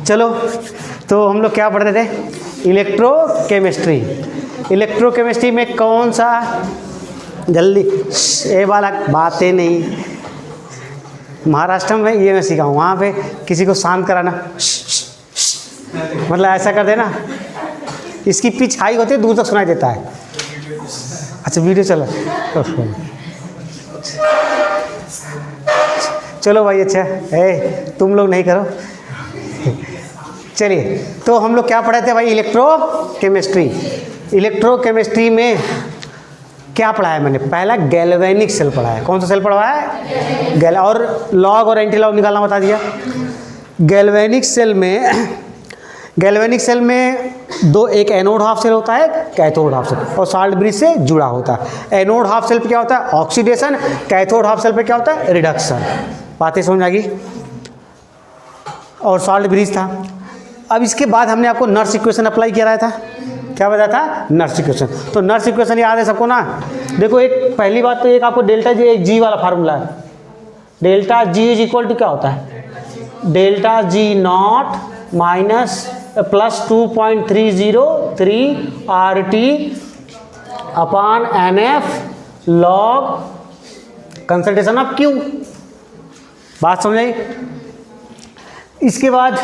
चलो, तो हम लोग क्या पढ़ते थे? इलेक्ट्रोकेमिस्ट्री। इलेक्ट्रोकेमिस्ट्री में कौन सा, जल्दी ये वाला बातें नहीं, महाराष्ट्र में ये मैं सीखा हूँ, वहाँ पे किसी को शांत कराना, मतलब ऐसा कर देना, इसकी पिच हाई होती है, दूर तक सुनाई देता है। अच्छा वीडियो चला, चलो भाई, अच्छा है, तुम लोग नहीं करो। चलिए, तो हम लोग क्या पढ़े थे भाई? इलेक्ट्रोकेमिस्ट्री। इलेक्ट्रोकेमिस्ट्री में क्या पढ़ाया मैंने? पहला गैल्वेनिक सेल पढ़ाया। कौन सा सेल पढ़ाया है? और लॉग और एंटी लॉग निकालना बता दिया। गैल्वेनिक सेल में दो, एक एनोड हाफ सेल होता है, कैथोड हाफ सेल, और साल्ट ब्रिज से जुड़ा होता है। एनोड हाफ सेल पे क्या होता है? ऑक्सीडेशन। कैथोड हाफ सेल पे क्या होता है? रिडक्शन। बातें समझ आ गई? और साल्ट ब्रिज था। अब इसके बाद हमने आपको नर्स इक्वेशन अप्लाई किया रहा था। क्या बताया था? Nernst equation. तो नर्स इक्वेशन याद है सबको ना? देखो, एक पहली बात तो एक आपको डेल्टा जी, एक जी वाला फार्मूला है। Delta G is equal to क्या होता है? Delta G not minus plus 2.303 RT upon NF log concentration of Q। बात समझ आई? इसके बाद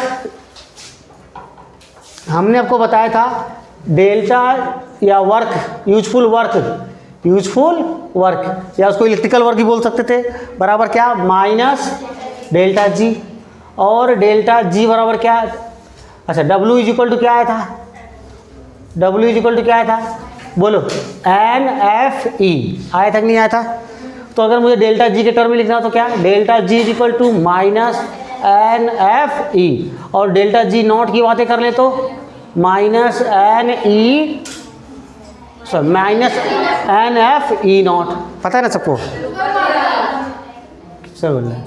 हमने आपको बताया था डेल्टा या वर्क, यूजफुल वर्क या उसको इलेक्ट्रिकल वर्क भी बोल सकते थे, बराबर क्या? Minus delta G. और डेल्टा जी बराबर क्या? अच्छा, W इज इक्वल टू क्या आया था? W इज इक्वल टू क्या आया था? बोलो, NFE आया था कि नहीं आया था? तो अगर मुझे डेल्टा जी के टर्म में लिखना हो तो क्या? Delta G is equal to minus NFE, और डेल्टा जी नॉट की बातें कर ले तो माइनस NFE नॉट। पता है ना सबको? सब बोल रहे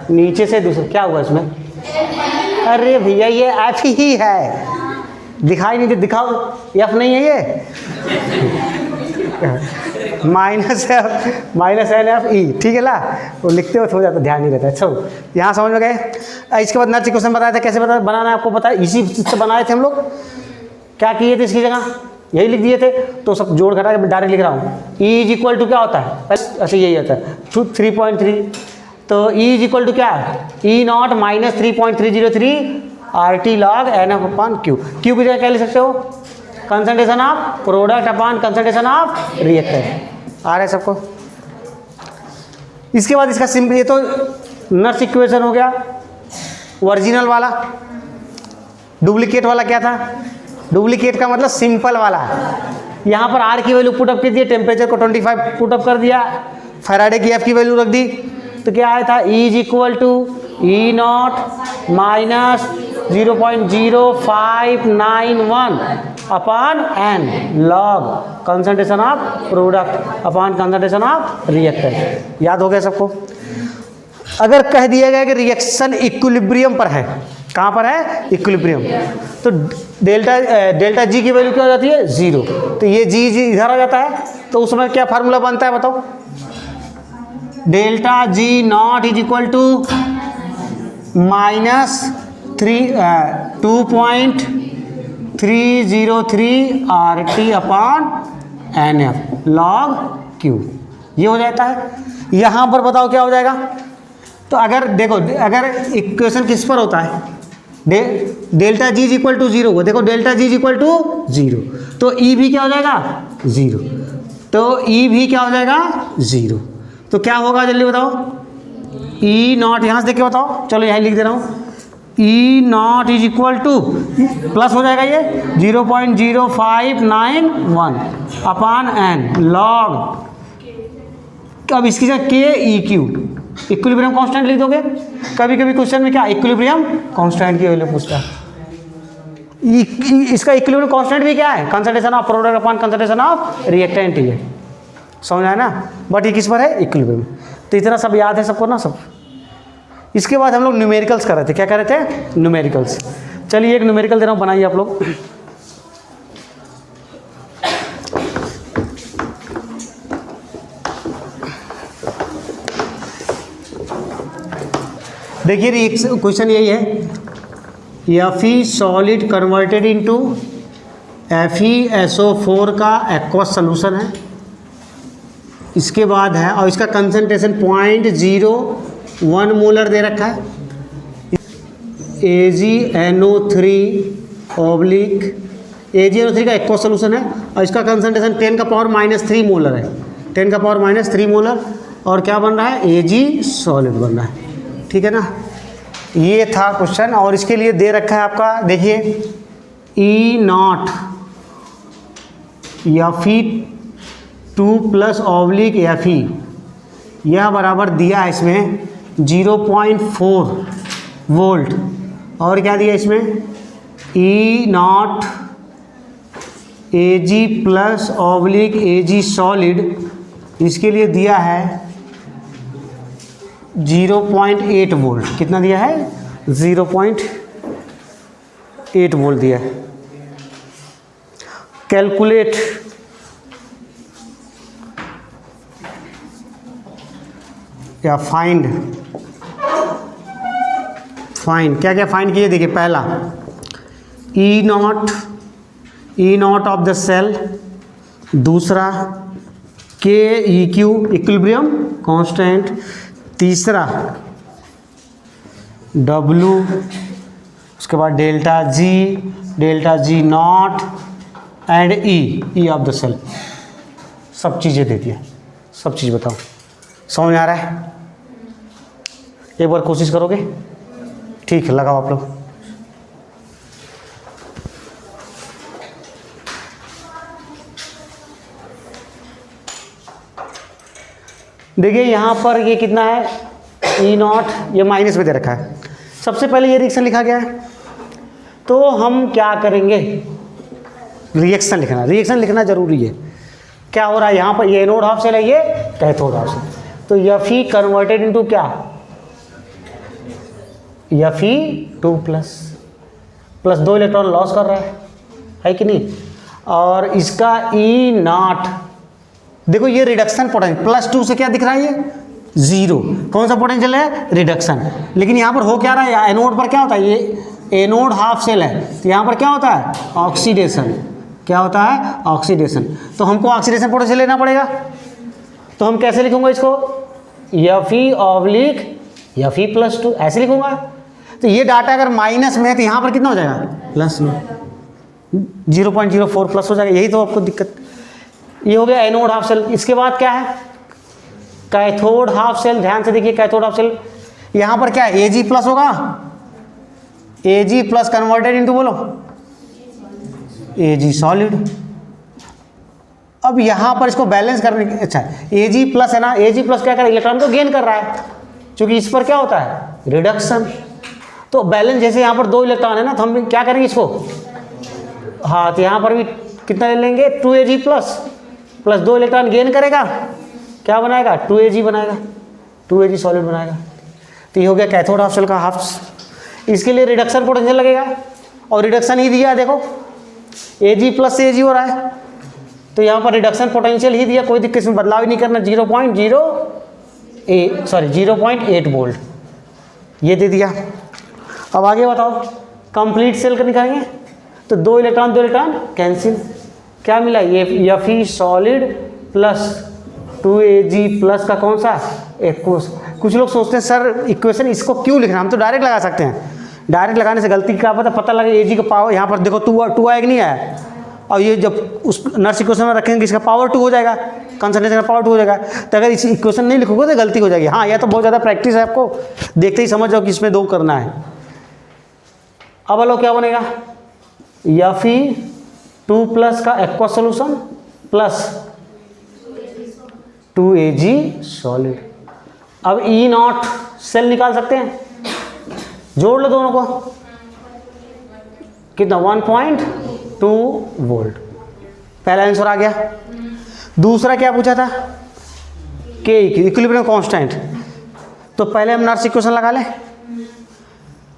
नीचे से दूसरा क्या हुआ इसमें? अरे भैया ये F ही है, दिखाई नहीं दे, दिखाओ। F नहीं है ये, माइनस NFE, ठीक है ना? वो लिखते हो थोड़ा ज़्यादा ध्यान नहीं रहता है। अच्छा, यहाँ समझ में गए? इसके बाद नर्स इक्वेशन बताया था, कैसे बनाना है आपको पता है? इसी से बनाए थे हम लोग। क्या किए थे इसकी जगह? यही लिख दिए थे, तो सब जोड़ घटा के डायरेक्ट लिख रहा हूँ। E इज इक्वल टू क्या होता है? अच्छा, यही होता है 3.3। तो E इज इक्वल टू क्या? E not minus 3.303 RT log NF upon Q। Q की जगह क्या लिख सकते हो? Concentration of product upon concentration of reactant. आ रहा है सबको? इसके बाद इसका सिंपल, ये तो नर्स इक्वेशन हो गया। ओरिजिनल वाला, डुप्लीकेट वाला क्या था? डुप्लीकेट का मतलब सिंपल वाला। यहाँ पर R की वैल्यू पुटअप कर दिया, टेम्परेचर को 25 पुटअप कर दिया, फैराडे की F की वैल्यू रख दी, तो क्या आया था? E is equal to E not minus 0.0591 upon N log concentration of product upon concentration of reactant. याद हो गया सबको? अगर कह दिया गया कि रिएक्शन इक्विलिब्रियम पर है, कहाँ पर है? इक्विलिब्रियम, तो डेल्टा जी की वैल्यू क्या हो जाती है? 0। तो ये जी इधर आ जाता है, तो उसमें क्या फार्मूला बनता है बताओ? Delta G not is equal to minus 2.303 RT upon NF log Q। ये हो जाता है। यहाँ पर बताओ क्या हो जाएगा? तो अगर देखो, अगर इक्वेशन किस पर होता है? Delta G is equal to 0 को देखो, delta G is equal to 0, तो E भी क्या हो जाएगा? 0। तो E भी क्या हो जाएगा? 0। तो क्या होगा जल्दी बताओ? E नॉट, यहाँ से देख के बताओ, चलो यहाँ लिख दे रहा हूँ। E not is equal to plus हो जाएगा ये 0.0591 अपॉन N लॉग, अब इसकी जगह KEQ इक्विलिब्रियम कांस्टेंट लिख दोगे। कभी कभी क्वेश्चन में क्या इक्विलिब्रियम कांस्टेंट की वैल्यू पूछता है। इसका इक्विलिब्रियम कांस्टेंट भी क्या है? Concentration of product upon concentration of reactant ही है। समझ आया ना? बट ये किस पर है? इक्विलिब्रियम। तो इतना सब याद है सबको ना? सब। इसके बाद हम लोग न्यूमेरिकल्स कर रहे थे। क्या कर रहे थे? न्यूमेरिकल्स। चलिए एक न्यूमेरिकल दे रहा हूँ, बनाइए आप लोग। देखिए क्वेश्चन यही है, Fe solid converted into FeSO4 का एक्वस सोल्यूशन है। इसके बाद है, और इसका कंसंट्रेशन 0.01 मोलर दे रखा है। AgNO3 का एक्वस सोल्यूशन है, और इसका कंसंट्रेशन 10⁻³ मोलर है, 10⁻³ मोलर। और क्या बन रहा है? Ag सॉलिड बन रहा है। ठीक है ना, ये था क्वेश्चन। और इसके लिए दे रखा है आपका, देखिए E0 Fe2+/Fe, यह बराबर दिया है इसमें 0.4 वोल्ट। और क्या दिया इसमें? E0 Ag+/Ag सॉलिड, इसके लिए दिया है 0.8 वोल्ट। कितना दिया है? 0.8 वोल्ट दिया है। कैलकुलेट या फाइंड क्या क्या फाइंड किए? देखिए, पहला E0 ऑफ द सेल, दूसरा KEQ इक्विलिब्रियम कांस्टेंट, तीसरा W, उसके बाद delta G0 and E of the cell. सब चीज़ें दे दिया, सब चीज़ बताओ। समझ में आ रहा है? एक बार कोशिश करोगे? ठीक है, लगाओ आप लोग। देखिए यहाँ पर ये कितना है? E0, ये माइनस में दे रखा है। सबसे पहले ये रिएक्शन लिखा गया है, तो हम क्या करेंगे? रिएक्शन लिखना जरूरी है। क्या हो रहा है यहाँ पर? ये एनोड हाफ सेल है, ये कैथोड हाफ सेल। तो Fe कन्वर्टेड इनटू क्या? Fe2+ 2 इलेक्ट्रॉन लॉस कर रहा है कि नहीं? और इसका E0, देखो ये रिडक्शन पोटेंशियल, +2 से क्या दिख रहा है? ये 0। कौन सा पोटेंशियल है? रिडक्शन। लेकिन यहाँ पर हो क्या रहा है? एनोड पर क्या होता है? ये एनोड हाफ सेल है, तो यहाँ पर क्या होता है? ऑक्सीडेशन। क्या होता है? ऑक्सीडेशन। तो हमको ऑक्सीडेशन पोटेंशियल लेना पड़ेगा। तो हम कैसे लिखूंगा इसको? Fe/Fe+2 ऐसे लिखूंगा। तो ये डाटा अगर माइनस में है तो यहाँ पर कितना हो जाएगा? प्लस में 0.04 प्लस हो जाएगा। यही तो आपको दिक्कत। ये हो गया एनोड हाफ सेल। इसके बाद क्या है? Cathode half cell. ध्यान से देखिए, कैथोड हाफ सेल यहाँ पर क्या है? Ag+ होगा, Ag+ कन्वर्टेड इनटू, बोलो, Ag सॉलिड। अब यहाँ पर इसको बैलेंस करने की, अच्छा Ag+ है ना, Ag+ क्या कर रहा है? इलेक्ट्रॉन को गेन कर रहा है, क्योंकि इस पर क्या होता है? रिडक्शन। तो बैलेंस, जैसे यहाँ पर 2 इलेक्ट्रॉन है ना, तो हम क्या करेंगे इसको? हाँ, तो यहाँ पर भी कितना ले लेंगे? 2Ag+ 2 इलेक्ट्रॉन गेन करेगा, क्या बनाएगा? 2Ag बनाएगा, 2Ag सॉलिड बनाएगा। तो ये हो गया कैथोड हाफ सेल का हाफ। इसके लिए रिडक्शन पोटेंशियल लगेगा, और रिडक्शन ही दिया है, देखो Ag+ से Ag हो रहा है, तो यहाँ पर रिडक्शन पोटेंशियल ही दिया, कोई दिक्कत इसमें बदलाव ही नहीं करना। 0.8 वोल्ट ये दे दिया। अब आगे बताओ, कंप्लीट सेल का निकालेंगे, तो 2 इलेक्ट्रॉन कैंसिल। क्या मिला? ये Fe सॉलिड +2Ag+ का कौन सा? एक्वस। कुछ लोग सोचते हैं सर इक्वेशन इसको क्यों लिखना, हम तो डायरेक्ट लगा सकते हैं। डायरेक्ट लगाने से गलती क्या पता लगे Ag का पावर, यहाँ पर देखो 2 आएगा, नहीं आया, और ये जब उस नर्स इक्वेशन में रखेंगे इसका पावर 2 हो जाएगा, कंसंट्रेशन का पावर 2 हो जाएगा। तो अगर इस इक्वेशन नहीं लिखोगे तो गलती हो जाएगी। हाँ, यह तो बहुत ज़्यादा प्रैक्टिस है, आपको देखते ही समझ जाओ कि इसमें 2 करना है। अब लो क्या बनेगा? Fe2+ का एक्वा सोल्यूशन +2Ag सॉलिड। अब E0 सेल निकाल सकते हैं, जोड़ लो दोनों को, कितना? 1.2 वोल्ट। पहला आंसर आ गया। दूसरा क्या पूछा था? के इक्विलिब्रियम कांस्टेंट। तो पहले हम नर्स इक्वेशन लगा लें।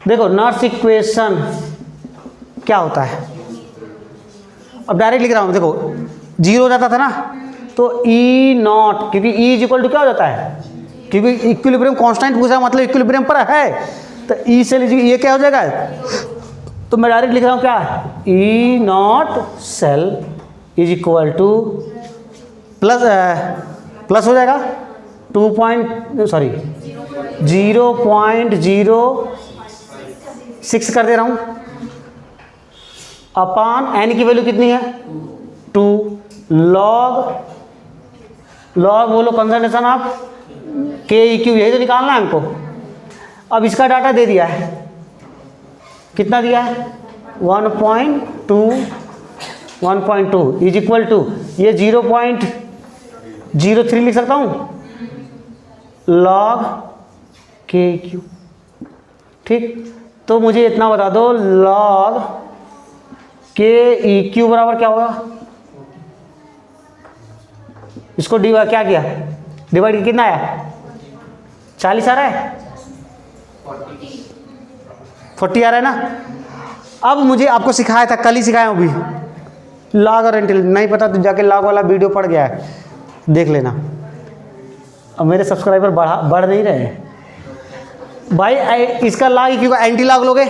देखो नर्स इक्वेशन क्या होता है, अब डायरेक्ट लिख रहा हूं। देखो 0 हो जाता था ना, तो E0, क्योंकि E = क्या हो जाता है? क्योंकि इक्विलिब्रियम कांस्टेंट पूछा मतलब इक्विलिब्रियम पर है, तो ई सेल ये क्या हो जाएगा, तो मैं डायरेक्ट लिख रहा हूँ क्या, E not cell is equal to plus हो जाएगा 0.06 कर दे रहा हूँ अपान एन की वैल्यू कितनी है 2 लॉग बोलो कंसंट्रेशन ऑफ के ई क्यू, यही तो निकालना है हमको। अब इसका डाटा दे दिया है, कितना दिया है 1.2 इज इक्वल टू ये 0.03 लिख सकता हूँ लॉग के क्यू। ठीक, तो मुझे इतना बता दो लॉग के ई क्यू बराबर क्या होगा, इसको डिवाइड क्या किया, डिवाइड कितना आया 40 आ रहा है 40 आ रहा है ना। अब मुझे आपको सिखाया था, कल ही सिखाया हूँ अभी, लॉग और एंटी, नहीं पता तो जाके लॉग वाला वीडियो पड़ गया है, देख लेना। अब मेरे सब्सक्राइबर बढ़ नहीं रहे हैं भाई। इसका लॉग क्यों, एंटी लॉग लोगे,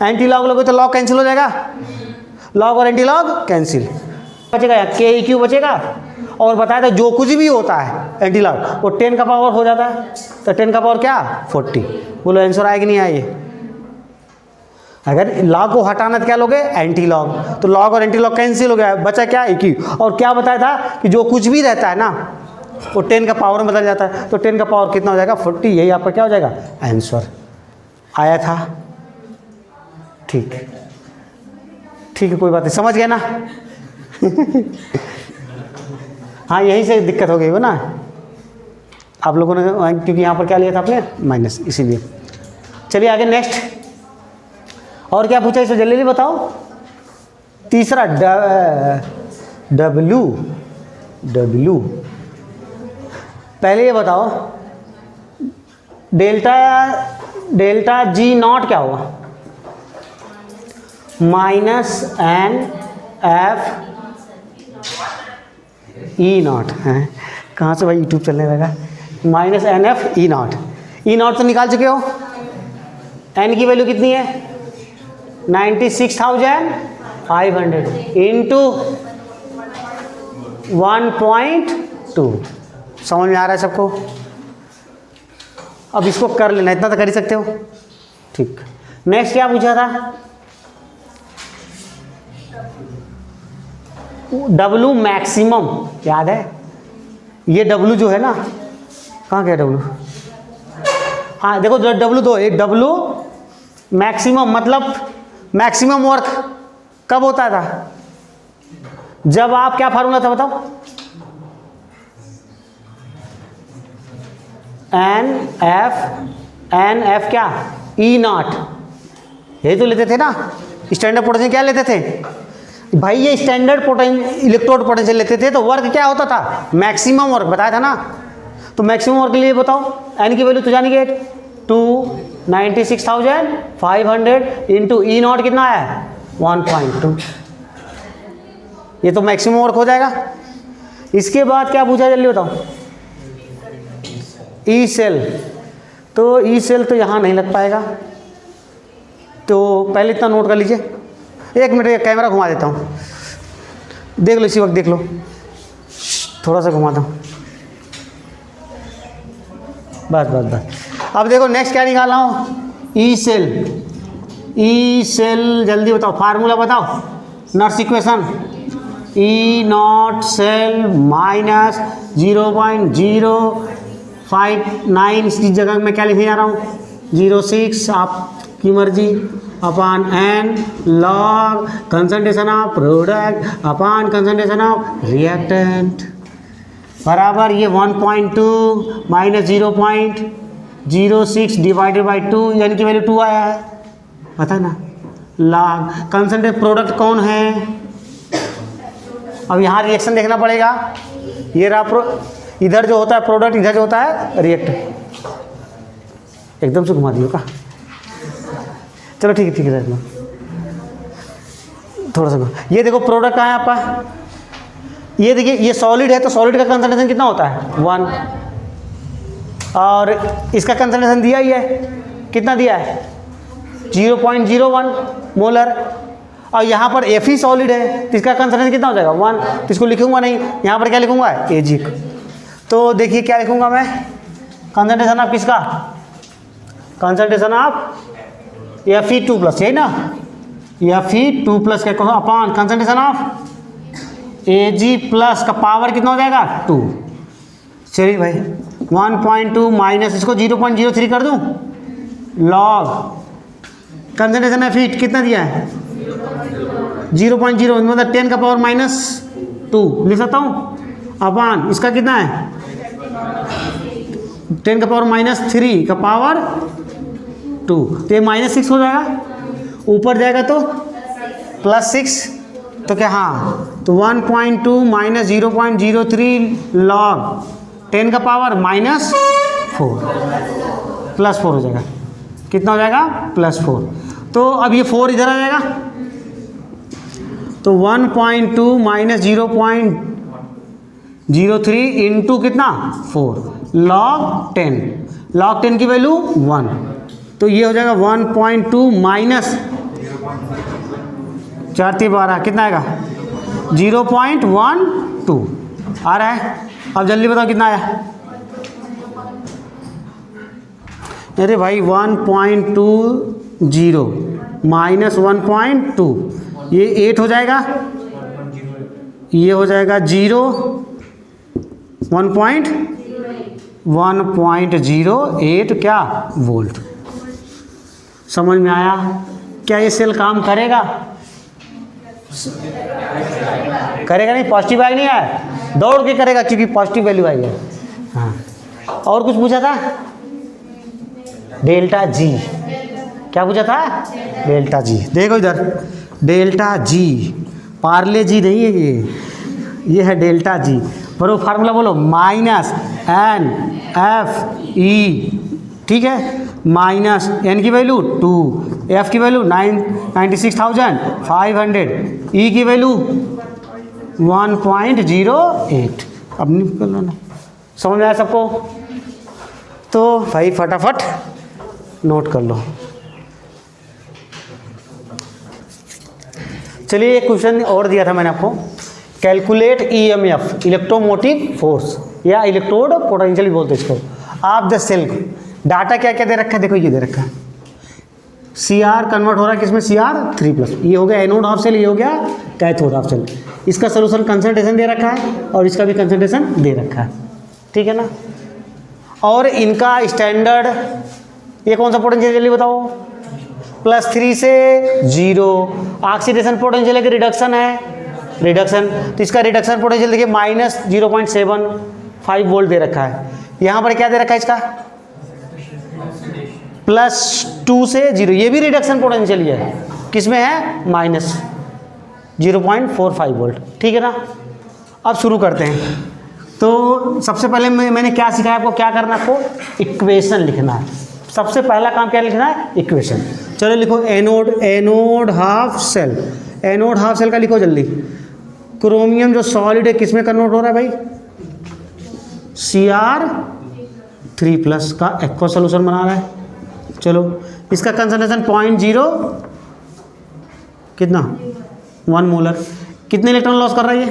एंटी लॉग लोगे तो लॉग कैंसिल हो जाएगा, लॉग और एंटी लॉग कैंसिल, बचेगा के ई क्यू बचेगा। और बताया था जो कुछ भी होता है एंटी लॉग वो 10 का पावर हो जाता है, तो 10 का पावर क्या 40। बोलो आंसर आएगा नहीं आइए। अगर लॉग को हटाना तो क्या लोगे एंटी लॉग, तो लॉग और एंटी लॉग कैंसिल हो गया, बचा क्या एक ही। और क्या बताया था कि जो कुछ भी रहता है ना वो 10 का पावर में बदल जाता है, तो 10 का पावर कितना हो जाएगा 40, यही आपका क्या हो जाएगा आंसर आया था। ठीक ठीक है, कोई बात नहीं, समझ गया ना हाँ यहीं से दिक्कत हो गई हो ना आप लोगों ने, क्योंकि यहाँ पर क्या लिया था आपने माइनस, इसीलिए। चलिए आगे नेक्स्ट, और क्या पूछा इसे जल्दी बताओ। तीसरा डब्ल्यू, पहले ये बताओ डेल्टा जी नॉट क्या होगा, minus N F E not है, कहाँ से भाई यूट्यूब चलने लगा, minus N F E not तो निकाल चुके हो। एन की वैल्यू कितनी है 96,500 इंटू 1.2, समझ में आ रहा है सबको। अब इसको कर लेना, इतना तो कर ही सकते हो। ठीक, नेक्स्ट क्या पूछा था, डब्लू मैक्सिमम याद है, ये डब्लू जो है ना, कहाँ गया डब्लू, हाँ देखो डब्लू दो, एक डब्लू मैक्सिमम मतलब मैक्सिमम वर्क कब होता था, जब आप क्या फार्मूला था बताओ, एन एफ क्या ई नॉट, यही तो लेते थे ना स्टैंडर्ड पोटेंशियल, क्या लेते थे भाई, ये स्टैंडर्ड इलेक्ट्रोड पोटेंशियल लेते थे, तो वर्क क्या होता था मैक्सिमम वर्क, बताया था ना। तो मैक्सिमम वर्क के लिए बताओ, एन की वैल्यू तो जानी गई 296,500 इंटू ई नॉट कितना है 1.2, ये तो मैक्सिमम वर्क हो जाएगा। इसके बाद क्या पूछा जल्दी बताओ, ई सेल, तो ई सेल तो यहाँ नहीं लग पाएगा, तो पहले इतना नोट कर लीजिए। एक मिनट कैमरा घुमा देता हूँ, देख लो इसी वक्त, देख लो थोड़ा सा घुमाता हूँ, बस। अब देखो नेक्स्ट क्या निकालना हो, ई सेल जल्दी बताओ, फार्मूला बताओ, Nernst equation, E not cell minus 0.059, इसकी जगह मैं क्या लिखने जा रहा हूँ 06, आपकी मर्जी, upon n log concentration of product upon concentration of reactant बराबर ये 1.2 माइनस 0.06 डिवाइडेड बाई 2, यानी कि वैल्यू 2 आया है, पता ना। लॉग कंसंट्रेट प्रोडक्ट कौन है, अब यहाँ रिएक्शन देखना पड़ेगा, ये रहा इधर जो होता है प्रोडक्ट, इधर जो होता है रिएक्टेंट। एकदम से घुमा दियो का, चलो ठीक है रहना, थोड़ा सा ये देखो प्रोडक्ट कहाँ है आपका, ये देखिए ये सॉलिड है, तो सॉलिड का कंसंट्रेशन कितना होता है 1, और इसका कंसंट्रेशन दिया ही है, कितना दिया है 0.01 मोलर, और यहाँ पर Fe सॉलिड है तो इसका कंसंट्रेशन कितना हो जाएगा 1, तो इसको लिखूंगा नहीं, यहाँ पर क्या लिखूंगा Ag। तो देखिए क्या लिखूंगा मैं, कंसंट्रेशन ऑफ किसका, कंसंट्रेशन ऑफ Fe2 प्लस, यही ना, Fe2 प्लस क्या upon concentration of Ag plus का पावर कितना हो जाएगा 2। चलिए भाई 1.2 माइनस इसको 0.03 कर दूं, लॉग कंसंट्रेशन ऑफ हीट कितना दिया है 0.0, मतलब 10 का पावर माइनस 2 लिख सकता हूँ, अपॉन इसका कितना है 10 का पावर माइनस 3 का पावर 2, तो ये -6 हो जाएगा, ऊपर जाएगा तो +6, तो क्या हाँ, तो 1.2 माइनस 0.03 लॉग 10 का पावर -4 +4 हो जाएगा, कितना हो जाएगा +4। तो अब ये 4 इधर आ जाएगा, तो 1.2 माइनस 0.03 इंटू कितना 4 लॉग 10 की वैल्यू 1, तो ये हो जाएगा 1.2 माइनस 4 × 12 कितना आएगा 0.12 आ रहा है। अब जल्दी बताओ कितना आया, अरे भाई 1.20 माइनस 1.2, ये 8 हो जाएगा, ये हो जाएगा 1.08 क्या वोल्ट। समझ में आया? क्या ये सेल काम करेगा? करेगा नहीं, पॉजिटिव आई नहीं है, दौड़ के करेगा क्योंकि पॉजिटिव वैल्यू आई है। हाँ, और कुछ पूछा था? डेल्टा जी, क्या पूछा था? Delta G. देखो इधर, डेल्टा जी, पार्ले जी नहीं है ये है डेल्टा जी। बरो फार्मूला बोलो, -NFE, ठीक है, माइनस n की वैल्यू 2, F की वैल्यू 96,500, E की वैल्यू 1.08। अब निकल लो ना, समझ में आया सबको? तो भाई फटाफट नोट कर लो। चलिए एक क्वेश्चन और दिया था मैंने आपको, कैलकुलेट EMF इलेक्ट्रोमोटिव फोर्स या इलेक्ट्रोड पोटेंशियल भी बोलते हैं इसको, आप द सेल। डाटा क्या क्या दे रखा है, देखो ये दे रखा है, CR कन्वर्ट हो रहा है किसमें, CR3+, ये हो गया एनोड हाफ सेल, ये हो गया कैथोड हाफ सेल। इसका सोल्यूशन कंसंट्रेशन दे रखा है और इसका भी कंसंट्रेशन दे रखा है, ठीक है ना। और इनका स्टैंडर्ड, ये कौन सा पोटेंशियल जल्दी बताओ, +3 से 0। ऑक्सीडेशन पोटेंशियल है, रिडक्शन है, रिडक्शन, तो इसका रिडक्शन पोटेंशियल देखिए -0.75 वोल्ट दे रखा है। यहाँ पर क्या दे रखा है इसका, +2 से 0, ये भी रिडक्शन पोटेंशियल ही है, किसमें है -0.45 वोल्ट, ठीक है ना। अब शुरू करते हैं। तो सबसे पहले मैंने क्या सिखाया आपको, क्या करना है आपको, इक्वेशन लिखना है। सबसे पहला काम क्या लिखना है, इक्वेशन। चलो लिखो, anode half cell, anode half cell का लिखो जल्दी। क्रोमियम जो सॉलिड है किसमें कन्वर्ट हो रहा है भाई, CR3+ का एक्वा सोल्यूशन बना रहा है। चलो इसका कंसंट्रेशन 0.0 कितना 1 मोलर, कितने इलेक्ट्रॉन लॉस कर रहा है ये,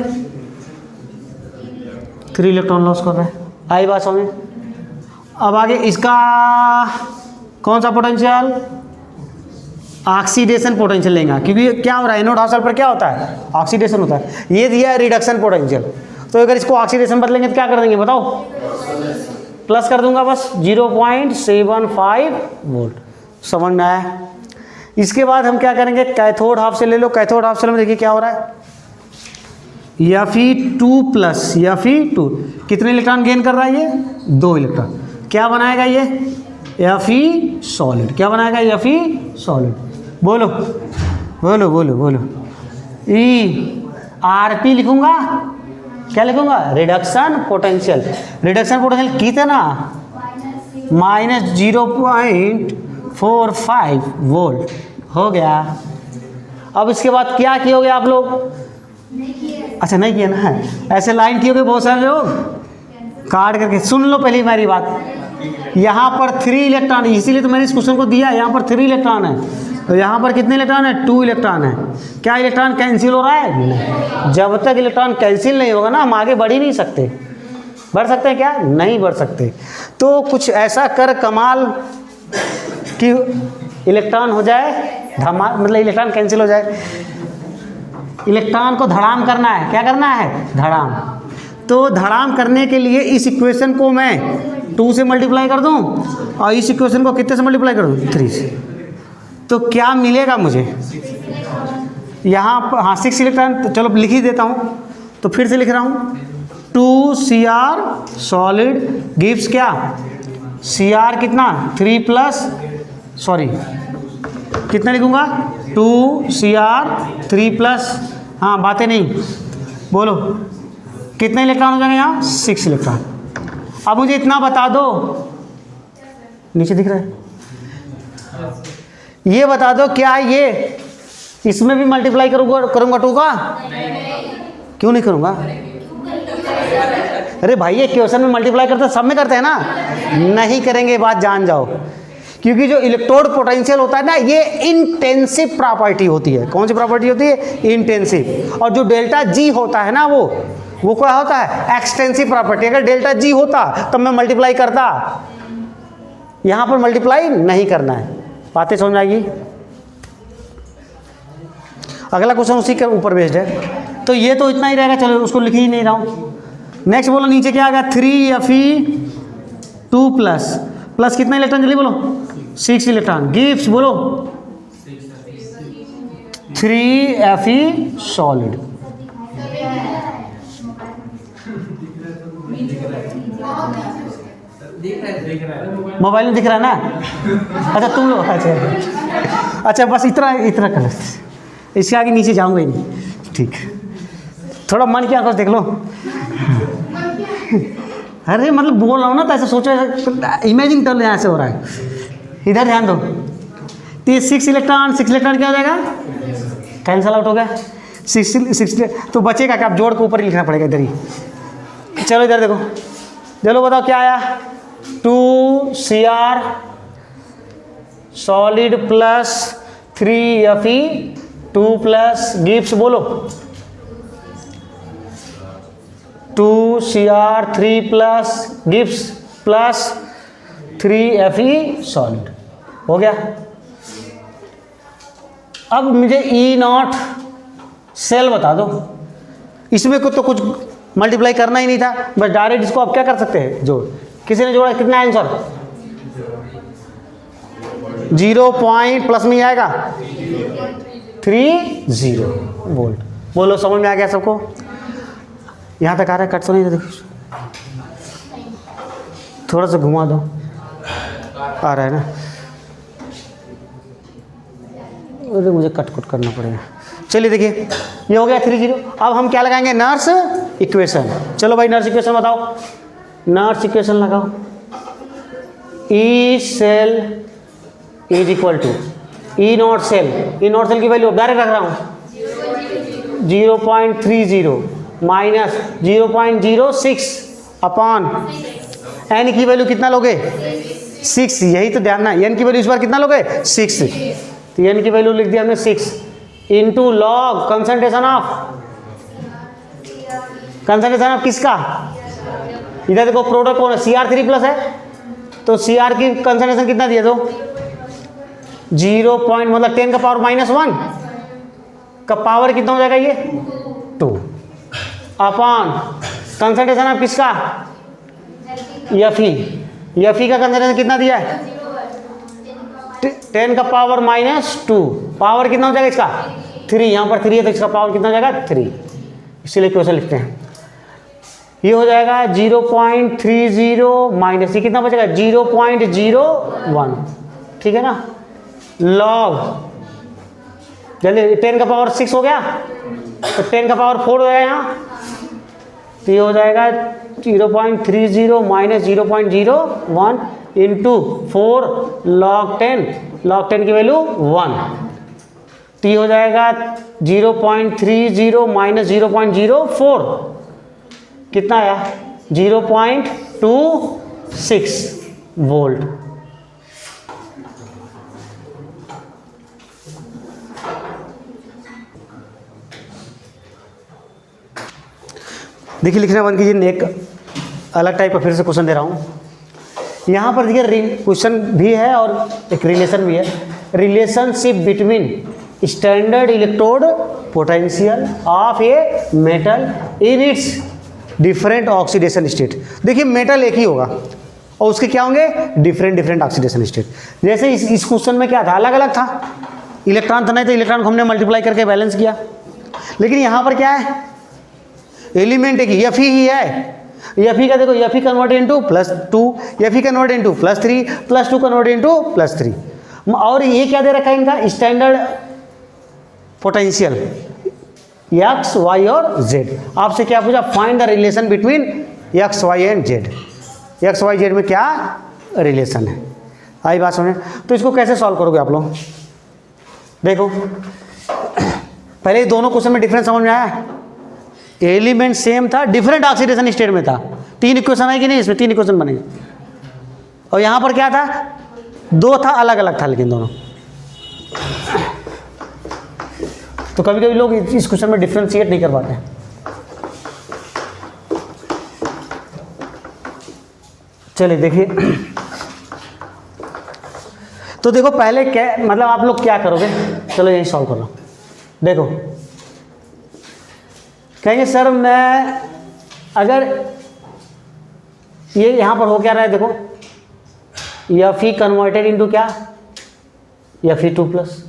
3 इलेक्ट्रॉन लॉस कर रहा है। आई बात समझ। अब आगे इसका कौन सा पोटेंशियल, ऑक्सीडेशन पोटेंशियल लेंगे, क्योंकि क्या हो रहा है एनोड हाफ सेल पर, क्या होता है ऑक्सीडेशन होता है। ये दिया है रिडक्शन पोटेंशियल, तो अगर इसको ऑक्सीडेशन बदलेंगे तो क्या कर देंगे बताओ, प्लस कर दूंगा बस 0.75 वोल्ट। समझ में आया? इसके बाद हम क्या करेंगे, कैथोड हाफ सेल ले लो। कैथोड हाफ सेल में देखिए क्या हो रहा है, Fe2+, Fe2 कितने इलेक्ट्रॉन गेन कर रहा है ये, 2 इलेक्ट्रॉन। क्या बनाएगा ये, Fe सॉलिड, क्या बनाएगा Fe सॉलिड। बोलो बोलो बोलो बोलो, ERP लिखूंगा, क्या लिखूंगा, रिडक्शन पोटेंशियल। रिडक्शन पोटेंशियल कितना, -0.45 वोल्ट हो गया। अब इसके बाद क्या किए आप लोग, अच्छा नहीं किया ना, है ऐसे लाइन किए बहुत सारे लोग, काट करके सुन लो पहले हमारी बात। यहाँ पर 3 इलेक्ट्रॉन, इसीलिए तो मैंने इस क्वेश्चन को दिया। यहाँ पर 3 इलेक्ट्रॉन है, तो यहाँ पर कितने इलेक्ट्रॉन है? 2 इलेक्ट्रॉन है। क्या इलेक्ट्रॉन कैंसिल हो रहा है? नहीं। जब तक इलेक्ट्रॉन कैंसिल नहीं होगा ना, हम आगे बढ़ ही नहीं सकते। बढ़ सकते हैं क्या? नहीं बढ़ सकते। तो कुछ ऐसा कर कमाल कि इलेक्ट्रॉन हो जाए धमाल, मतलब इलेक्ट्रॉन कैंसिल हो जाए। इलेक्ट्रॉन को धड़ाम करना है। क्या करना है? धड़ाम। तो धड़ाम करने के लिए इस इक्वेशन को मैं 2 से मल्टीप्लाई कर दूं और इस इक्वेशन को कितने से मल्टीप्लाई कर दूं? 3 से। तो क्या मिलेगा मुझे? यहाँ पर हाँ 6 इलेक्ट्रॉन, तो चलो लिख ही देता हूँ। तो फिर से लिख रहा हूँ 2Cr सॉलिड गिव्स क्या? Cr कितना? 3 प्लस, सॉरी कितना लिखूँगा? 2Cr 3 प्लस, हाँ बातें नहीं बोलो, कितने इलेक्ट्रॉन हो जाएंगे यहाँ? 6 इलेक्ट्रॉन। अब मुझे इतना बता दो, नीचे दिख रहा है, ये बता दो क्या ये इसमें भी मल्टीप्लाई करूँगा 2 का? क्यों नहीं करूँगा? अरे भाई ये क्वेश्चन में मल्टीप्लाई करते सब में करते हैं ना? नहीं करेंगे, बात जान जाओ। क्योंकि जो इलेक्ट्रोड पोटेंशियल होता है ना, ये इंटेंसिव प्रॉपर्टी होती है। कौन सी प्रॉपर्टी होती है? इंटेंसिव। और जो डेल्टा जी होता है ना, वो क्या होता है? Extensive property. अगर डेल्टा जी होता तब मैं मल्टीप्लाई करता, यहाँ पर मल्टीप्लाई नहीं करना है। बातें समझ आएगी? अगला क्वेश्चन उसी के ऊपर बेस्ड है। तो ये तो इतना ही रहेगा, चलो उसको लिख ही नहीं रहा हूँ। नेक्स्ट बोलो नीचे क्या आ गया? 3Fe2 प्लस, प्लस कितना इलेक्ट्रॉन? जल्दी बोलो। 6 इलेक्ट्रॉन। गिव्स बोलो 3Fe सॉलिड। मोबाइल में दिख रहा है ना? अच्छा तुम लोग, अच्छा बस इतना कर लेते, इसके आगे नीचे जाऊंगा ही नहीं। ठीक, थोड़ा मन की आंखों से देख लो। अरे मतलब बोल रहा हूँ ना, तो ऐसा सोचो, इमेजिन कर लो यहाँ से हो रहा है। इधर ध्यान दो। तो ये 6 इलेक्ट्रॉन क्या हो जाएगा? कैंसल आउट हो गया। 6 तो बचेगा क्या? आप जोड़ के ऊपर ही लिखना पड़ेगा इधर ही। चलो इधर देखो, चलो बताओ क्या आया? 2Cr solid plus 3Fe2 plus gives बोलो 2Cr 3 plus gives plus 3Fe solid. हो गया। अब मुझे E0 सेल बता दो। इसमें को तो कुछ मल्टीप्लाई करना ही नहीं था, बस डायरेक्ट इसको आप क्या कर सकते हैं? जोड़। किसी ने जोड़ा? कितना आंसर? 0 पॉइंट प्लस में आएगा 30 वोल्ट। बोलो समझ में आ गया सबको? यहाँ तक आ रहा है? कट तो नहीं? देखो थोड़ा सा घुमा दो, आ रहा है ना? अरे मुझे कट करना पड़ेगा। चलिए देखिए, ये हो गया 30। अब हम क्या लगाएंगे? Nernst equation. चलो भाई नर्स इक्वेशन बताओ। नर्स इक्वेशन लगाओ। E cell is equal to E not cell. E not cell की वैल्यू डायरेक्ट रख रहा हूँ 0.30 माइनस 0.06 अपॉन एन की वैल्यू कितना लोगे? 6। यही तो ध्यान ना, एन की वैल्यू इस बार कितना लोगे? 6। तो एन की वैल्यू लिख दिया हमने 6 इंटू लॉग कंसंट्रेशन ऑफ किसका? इधर देखो प्रोडक्ट कौन है? Cr3 प्लस है, तो Cr की कंसंट्रेशन कितना दिया? तो 0 पॉइंट मतलब 10 का पावर -1 का पावर कितना हो जाएगा? ये 2 अपॉन कंसंट्रेशन ऑफ किसका? Fe। Fe का कंसंट्रेशन कितना दिया है? 10 का पावर -2। पावर कितना हो जाएगा इसका? 3। यहाँ पर 3 है तो इसका पावर कितना हो जाएगा? 3। इसीलिए क्वेश्चन लिखते हैं। ये हो जाएगा 0.30 माइनस ये कितना बचेगा? 0.01। ठीक है ना? लॉग जल्दी 10 का पावर 6 हो गया, तो 10 का पावर 4 हो जाएगा यहाँ। तो ये हो जाएगा 0.30 माइनस 0.01 इंटू 4 लॉग 10। लॉग 10 की वैल्यू 1। तो ये हो जाएगा 0.30 माइनस 0.04 कितना आया? 0.26। वोल्ट। देखिए लिखना बंद कीजिए, एक अलग टाइप का फिर से क्वेश्चन दे रहा हूँ। यहाँ पर देखिए क्वेश्चन भी है और एक रिलेशन भी है। Relationship between standard electrode potential of a metal in its different oxidation state. देखिए मेटल एक ही होगा और उसके क्या होंगे, डिफरेंट ऑक्सीडेशन स्टेट। जैसे इस क्वेश्चन में क्या था, अलग अलग था, इलेक्ट्रॉन था नहीं, तो इलेक्ट्रॉन को हमने मल्टीप्लाई करके बैलेंस किया। लेकिन यहाँ पर क्या है, एलिमेंट एक एफ ही है। एफ का देखो, F convert into +2, F convert into +3, +2 convert into +3। और ये क्या दे रखा है इनका, स्टैंडर्ड पोटेंशियल एक्स वाई और जेड। आपसे क्या पूछा, find the relation between X Y and Z. X Y Z में क्या रिलेशन है, आई बात समझे। तो इसको कैसे सॉल्व करोगे आप लोग, देखो पहले दोनों क्वेश्चन में डिफरेंस समझ में आया। एलिमेंट सेम था, डिफरेंट ऑक्सीडेशन स्टेट में था। 3 इक्वेशन है कि नहीं, इसमें 3 इक्वेशन बनेंगे। और यहाँ पर क्या था, 2 था, अलग अलग था लेकिन दोनों। तो कभी कभी लोग इस क्वेश्चन में डिफ्रेंशिएट नहीं कर पाते हैं। चलिए देखिए, तो देखो पहले क्या मतलब आप लोग क्या करोगे, चलो यही सॉल्व कर रहा हूँ। देखो कहेंगे सर मैं अगर ये यहाँ पर हो क्या रहा है, देखो एफ ई कन्वर्टेड इनटू क्या, Fe2 प्लस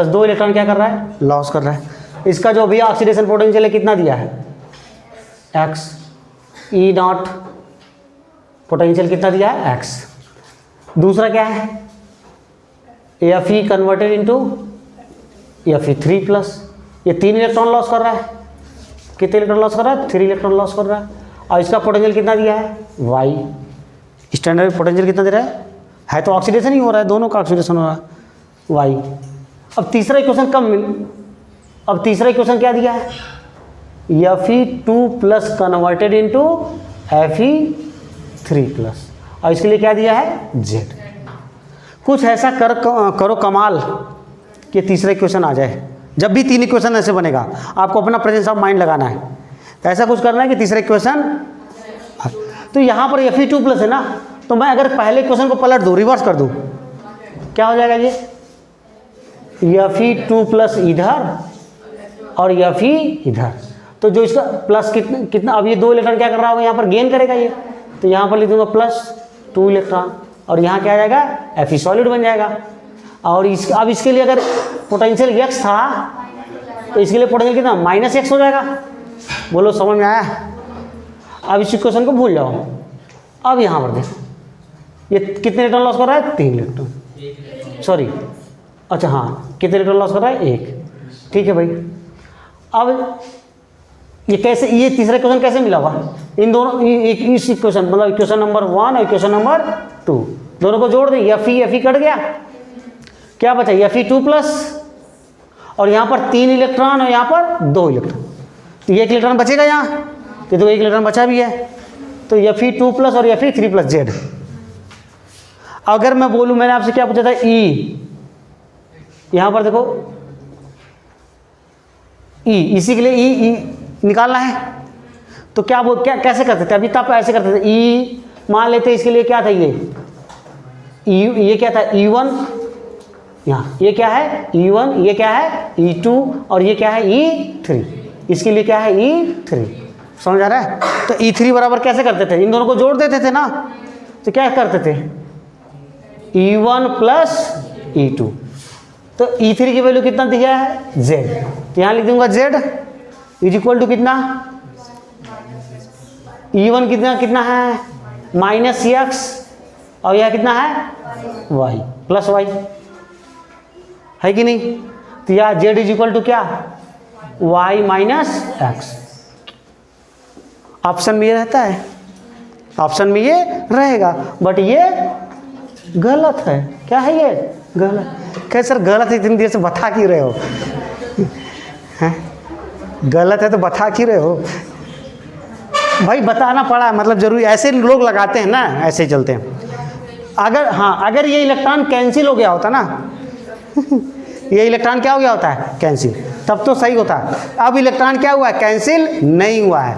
2 इलेक्ट्रॉन क्या कर रहा है, लॉस कर रहा है। इसका जो भी ऑक्सीडेशन पोटेंशियल है कितना दिया है, x, ई नॉट पोटेंशियल कितना दिया है, x। दूसरा क्या है, Fe converted into Fe3 plus, ये 3 इलेक्ट्रॉन लॉस कर रहा है। कितने इलेक्ट्रॉन लॉस कर रहा है, 3 इलेक्ट्रॉन लॉस कर रहा है। और इसका पोटेंशियल कितना दिया है, y। स्टैंडर्ड पोटेंशियल कितना दे रहा है तो ऑक्सीडेशन ही हो रहा है, दोनों का ऑक्सीडेशन हो रहा है, y। अब तीसरा इक्वेशन कम अब तीसरा इक्वेशन क्या दिया है, Fe2 plus converted into Fe3 plus, और इसके लिए क्या दिया है, z। कुछ ऐसा करो कमाल कि तीसरा इक्वेशन आ जाए। जब भी 3 इक्वेशन ऐसे बनेगा आपको अपना प्रेजेंस ऑफ माइंड लगाना है, ऐसा कुछ करना है कि तीसरा इक्वेशन। तो यहाँ पर Fe2 प्लस है ना, तो मैं अगर पहले इक्वेशन को पलट दूँ, रिवर्स कर दूँ, क्या हो जाएगा ये, Fe2 प्लस इधर और Fe इधर। तो जो इसका प्लस कितना अब ये 2 इलेक्ट्रॉन क्या कर रहा होगा, यहाँ पर गेन करेगा ये, तो यहाँ पर लिख दूंगा +2 इलेक्ट्रॉन, और यहाँ क्या आ जाएगा, Fe सॉलिड बन जाएगा। और अब इसके लिए अगर पोटेंशियल x था तो इसके लिए पोटेंशियल कितना, -x हो जाएगा। बोलो समझ में आया। अब इस इक्वेशन को भूल जाओ। अब यहाँ पर देखो ये कितने इलेक्ट्रॉन लॉस कर रहा है, 3 इलेक्ट्रॉन, सॉरी अच्छा हाँ, कितने इलेक्ट्रॉन लॉस कर रहा है, 1। ठीक है भाई। अब ये कैसे, ये तीसरा इक्वेशन कैसे मिला हुआ, इन दोनों इस इक्वेशन मतलब इक्वेशन नंबर 1 और इक्वेशन नंबर 2 दोनों को जोड़ दें, Fe कट गया, क्या बचा, Fe2 प्लस, और यहाँ पर 3 इलेक्ट्रॉन और यहाँ पर 2 इलेक्ट्रॉन, तो ये 1 इलेक्ट्रॉन बचेगा यहाँ, तो 1 इलेक्ट्रॉन बचा भी है, तो Fe2 प्लस और Fe3 प्लस z। अगर मैं बोलूँ, मैंने आपसे क्या पूछा था, E, यहाँ पर देखो E, इसी के लिए E निकालना है, तो क्या कैसे करते थे, अभी तक ऐसे करते थे, E मान लेते इसके लिए क्या था, ये क्या था, E1, यहाँ ये क्या है, E1, ये क्या है, E2, और ये क्या है, E3, इसके लिए क्या है, E3। समझ आ रहा है। तो E3 बराबर कैसे करते थे, इन दोनों को जोड़ देते थे ना, तो क्या करते थे, E1 प्लस E2, तो E3 की वैल्यू कितना दिया है, Z, तो यहाँ लिख दूंगा Z इज इक्वल टू कितना, E1 कितना है, -x, और यह कितना है, y प्लस y, है कि नहीं। तो यह z इज इक्वल टू क्या, y माइनस एक्स। ऑप्शन में ये रहता है, ऑप्शन में ये रहेगा, बट ये गलत है। क्या है ये, गलत। क्या सर गलत है, इतनी देर से बता क्यों रहे हो, हैं? गलत है तो बता क्यों रहे हो भाई, बताना पड़ा मतलब जरूरी, ऐसे लोग लगाते हैं ना, ऐसे ही चलते हैं। अगर ये इलेक्ट्रॉन कैंसिल हो गया होता ना ये इलेक्ट्रॉन क्या हो गया होता है, कैंसिल, तब तो सही होता है। अब इलेक्ट्रॉन क्या हुआ है, कैंसिल नहीं हुआ है।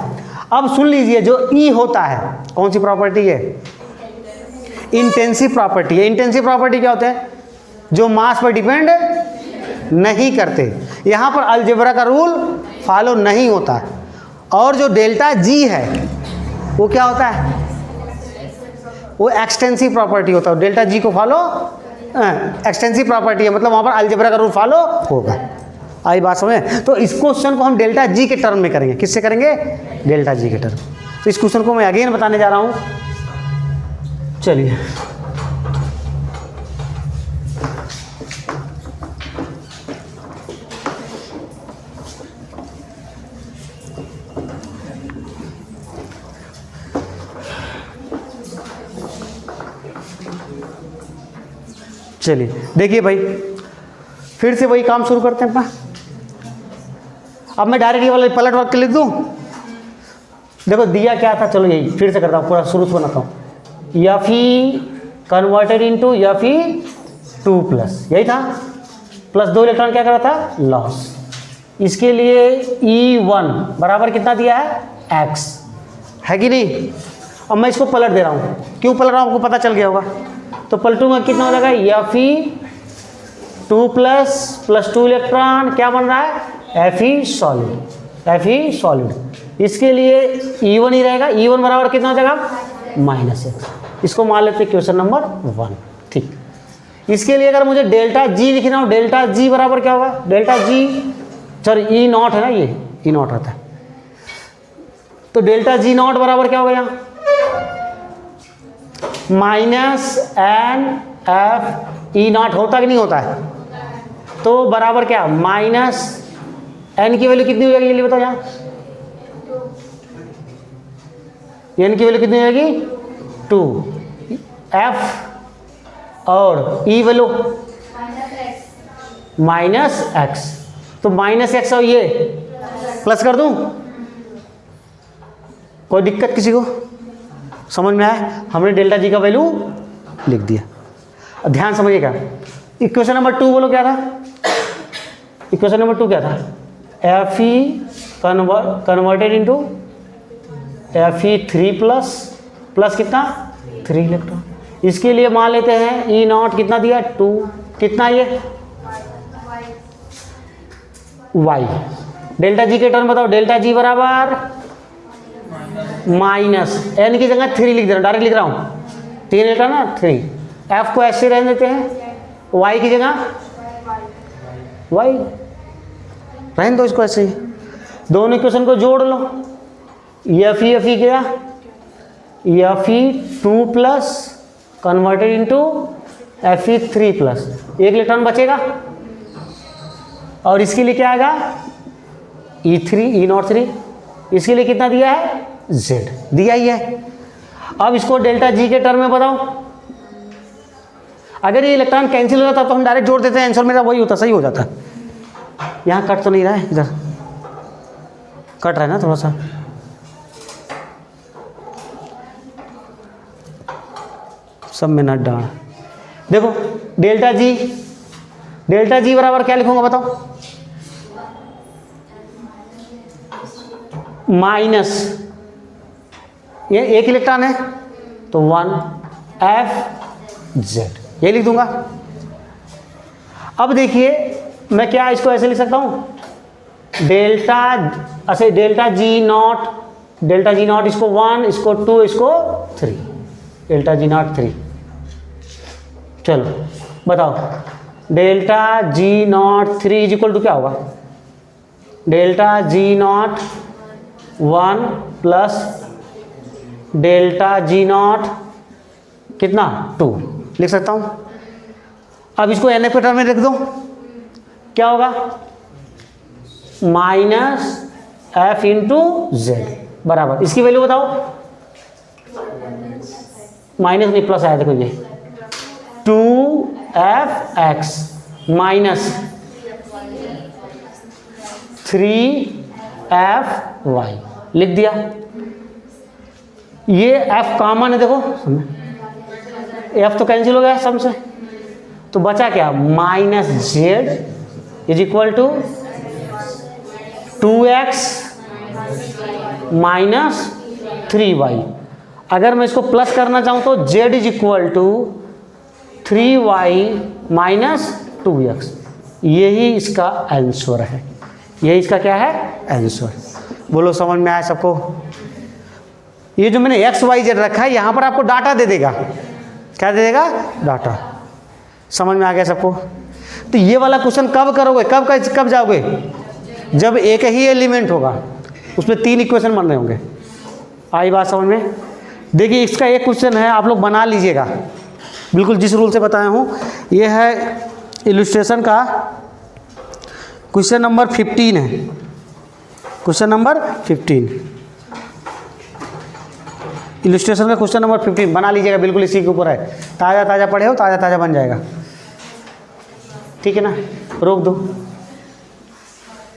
अब सुन लीजिए, जो ई होता है कौन सी प्रॉपर्टी है, इंटेंसिव प्रॉपर्टी है। इंटेंसिव प्रॉपर्टी क्या होते हैं, जो मास पर डिपेंड नहीं करते। यहाँ पर अलजेब्रा का रूल फॉलो नहीं होता। और जो डेल्टा जी है वो क्या होता है, वो एक्सटेंसिव प्रॉपर्टी होता है। डेल्टा जी को फॉलो एक्सटेंसिव प्रॉपर्टी है, मतलब वहाँ पर अलजेब्रा का रूल फॉलो होगा। आई बात समझ। तो इस क्वेश्चन को हम डेल्टा जी के टर्म में करेंगे। किससे करेंगे, डेल्टा जी के टर्म। तो इस क्वेश्चन को मैं अगेन बताने जा रहा हूँ। चलिए देखिए भाई, फिर से वही काम शुरू करते हैं अपना। अब मैं डायरेक्ट ये वाला पलट वर्क लिख दूं। देखो दिया क्या था, चलो यही फिर से करता हूँ, पूरा शुरू से बनाता हूँ। F E converted into F E 2+, यही था। प्लस 2 इलेक्ट्रॉन क्या कर रहा था, लॉस। इसके लिए E1 बराबर कितना दिया है, x, है कि नहीं। अब मैं इसको पलट दे रहा हूँ। क्यों पलट रहा हूँ, आपको पता चल गया होगा। तो पलटूंगा, कितना हो जाएगा, एफ ई 2+ प्लस 2 इलेक्ट्रॉन क्या बन रहा है, F E solid, F E solid. इसके लिए E1 ही रहेगा। E1 बराबर कितना हो जाएगा, -x। इसको मान लेते हैं क्वेश्चन नंबर 1। ठीक, इसके लिए अगर मुझे डेल्टा जी लिखना हो, डेल्टा जी बराबर क्या होगा, डेल्टा जी सॉरी E0 है ना, ये E0 रहता है। तो डेल्टा G0 बराबर क्या होगा यहाँ, -NF होता कि नहीं होता है। तो बराबर क्या, -n की वैल्यू कितनी हो जाएगी, ये बताओ यहाँ, n की वैल्यू कितनी हो जाएगी, 2, f और e वैल्यू -x। तो -x और ये प्लस कर दूं, कोई दिक्कत किसी को, समझ में आया। हमने डेल्टा जी का वैल्यू लिख दिया। ध्यान समझिएगा। इक्वेशन नंबर 2 बोलो क्या था, इक्वेशन नंबर 2 क्या था, F E converted into F E 3+ plus कितना 3 इलेक्ट्रॉन। इसके लिए मान लेते हैं E0 कितना दिया, 2, कितना ये y। डेल्टा जी के टर्म बताओ, डेल्टा जी बराबर -n की जगह 3 लिख दे रहा हूँ, डायरेक्ट लिख रहा हूँ, 3 इलेक्ट्रॉन ना 3। f को ऐसे रहने देते हैं, y की जगह y रहने दो, इसको ऐसे ही। दोनों इक्वेशन को जोड़ लो, एफ ई गया, F E 2+ converted into F E 3+, 1 electron बचेगा। और इसके लिए क्या आएगा, E03, इसके लिए कितना दिया है, Z दिया ही है। अब इसको डेल्टा जी के टर्म में बताओ। अगर ये इलेक्ट्रॉन कैंसिल हो जाता तो हम डायरेक्ट जोड़ देते हैं, आंसर मेरा वही होता, सही हो जाता। यहाँ कट तो नहीं रहा है, इधर कट रहा है ना थोड़ा सा। सब में नट डाल। देखो डेल्टा जी बराबर क्या लिखूंगा बताओ, माइनस, ये 1 इलेक्ट्रॉन है तो 1Fz, ये लिख दूंगा। अब देखिए मैं क्या इसको ऐसे लिख सकता हूँ, डेल्टा जी नॉट इसको 1, इसको 2, इसको 3, डेल्टा G0 3। चलो बताओ, delta G0 3 is equal to क्या होगा, delta G0 1 plus delta G0 कितना 2 लिख सकता हूँ। अब इसको NF के टर्म में लिख दो, क्या होगा, -F इंटू Z बराबर, इसकी वैल्यू बताओ, माइनस नहीं प्लस आया, देखो ये 2Fx माइनस 3Fy लिख दिया। ये F कॉमन है, देखो एफ तो कैंसिल हो गया सम से, तो बचा क्या, minus Z is equal to 2x minus 3y। अगर मैं इसको प्लस करना चाहूँ तो z is equal to 3y minus 2x। यही इसका आंसर है, यही इसका क्या है, आंसर। बोलो समझ में आया सबको? ये जो मैंने x y z रखा है यहाँ पर आपको डाटा दे देगा, क्या दे देगा, डाटा। समझ में आ गया सबको? तो ये वाला क्वेश्चन कब करोगे, कब जाओगे, जब एक ही एलिमेंट होगा, उसमें 3 इक्वेशन बन रहे होंगे। आई बात समझ में? देखिए इसका एक क्वेश्चन है, आप लोग बना लीजिएगा बिल्कुल जिस रूल से बताया हूँ। ये है इलस्ट्रेशन का क्वेश्चन नंबर 15 है, क्वेश्चन नंबर 15, इलस्ट्रेशन का क्वेश्चन नंबर 15 बना लीजिएगा, बिल्कुल इसी के ऊपर है। ताज़ा ताज़ा पढ़े हो, ताज़ा ताज़ा बन जाएगा, ठीक है ना? रोक दो।